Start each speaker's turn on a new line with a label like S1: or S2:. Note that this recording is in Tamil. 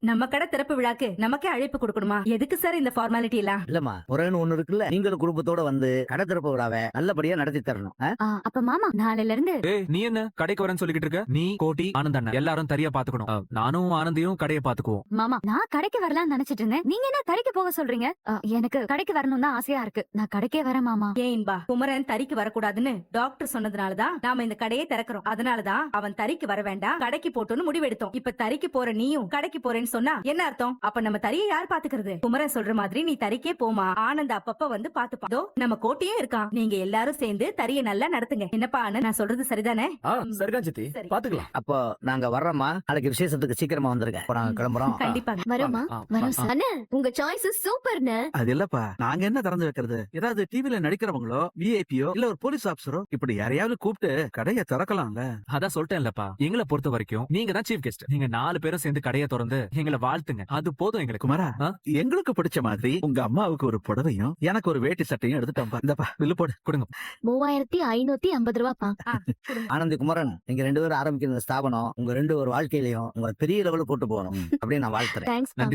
S1: நம்ம கடை திறப்பு விழாக்கு நமக்கே அழைப்பு கொடுக்கணுமா? எதுக்கு சார் இந்த ஃபார்மாலிட்டி எல்லாம்?
S2: இல்லம்மா, முறைன்னு ஒண்ணு இருக்குல்ல. நீங்களும் குடும்பத்தோட வந்து கடை திறப்பு விழாவை நல்லபடியா நடத்தி தரணும்.
S3: அப்ப மாமா நாளையில இருந்து
S4: ஏய், நீ என்ன கடைக்கு வரேன்னு சொல்லிக்கிட்டு இருக்க? நீ கோட்டி ஆனந்த் அண்ணன் எல்லாரும் தனியா பாத்துக்கணும். நானும் ஆனந்தையும் கடையை பாத்துக்குவோம்.
S3: மாமா நான் கடைக்கு வரலாம்னு நினைச்சிட்டு இருந்தேன். நீங்க என்ன கடைக்கு போக சொல்றீங்க? எனக்கு கடைக்கு வரணும் தான் ஆசையா இருக்கு. நான் கடைக்கே வரேன் மாமா.
S1: ஏன்பா குமரன் தறிக்கு வரக்கூடாதுன்னு டாக்டர் சொன்னதுனாலதான் நாம இந்த கடையை திறக்கிறோம். அதனாலதான் அவன் தறிக்கு வர வேண்டாம், கடைக்கு போட்டோன்னு முடிவெடுத்தோம். இப்ப தறிக்கு போற நீயும் கடைக்கு போறேன்னு சொன்னா என்ன அர்த்தம்? அப்ப நம்ம தறியை யார் பாத்துக்கிறது? குமரன் சொல்ற மாதிரி நீ தறிக்கே போமா, ஆனந்த் அப்பப்ப வந்து பாத்துப்பாதோ. நம்ம கோட்டியே இருக்கான். நீங்க எல்லாரும் சேர்ந்து தறியை நல்லா நடத்துங்க. என்னப்பா ஆனந்த், நான் சொல்றது சரிதானே?
S5: சரிதான் சித்தி,
S1: சரி.
S5: பாத்துக்கலாம்.
S2: அப்போ நாங்க வர்றோம்மா. நாளைக்கு விசேஷத்துக்கு சீக்கிரமா வந்துருங்க. அப்ப நாங்க கிளம்புறோம்.
S1: கண்டிப்பா
S3: வரோமா? வரோம் சார். அண்ணே உங்க சாய்ஸ் சூப்பர்ண்ணே.
S6: அது இல்லப்பா, நாங்க என்ன திறந்து வைக்கிறது? ஏதாவது டிவில நடிக்கிறவங்களோ, விஐபியோ இல்ல ஒரு போலீஸ் ஆபீசரோ இப்படி யாரையாவது கூப்பிட்டு கடையை திறக்கலாம்ல.
S4: அதான் சொல்லிட்டேன்லப்பா, எங்களை பொறுத்த வரைக்கும் நீங்க தான் சீஃப் கெஸ்ட். நீங்க 4 பேரும் சேர்ந்து கடையை திறந்து எங்களை வாழ்த்துங்க. அது போதும் எங்களுக்கு.
S6: குமாரா,
S4: ஆ?
S6: எங்களுக்கு பிடிச்ச மாதிரி உங்க அம்மாவுக்கு ஒரு புடவையும் எனக்கு ஒரு வேட்டி சட்டையும் எடுத்துட்டோம்பா. இந்தப்பா பில்லு போடு.
S4: கொடுங்க.
S3: 3550 ரூபாப்பா.
S2: ஆனந்த், குமரன், நீங்க 2 பேரும் ஆரம்பிக்கிற இந்த ஸ்தாபனம் உங்க 2 பேர் வாழ்க்கையிலையும் உங்க பெரிய லெவலுக்கு கூட்டு போகணும் அப்படின்னு நான் வாழ்த்துறேன்.
S3: தேங்க்ஸ்.
S4: நன்றி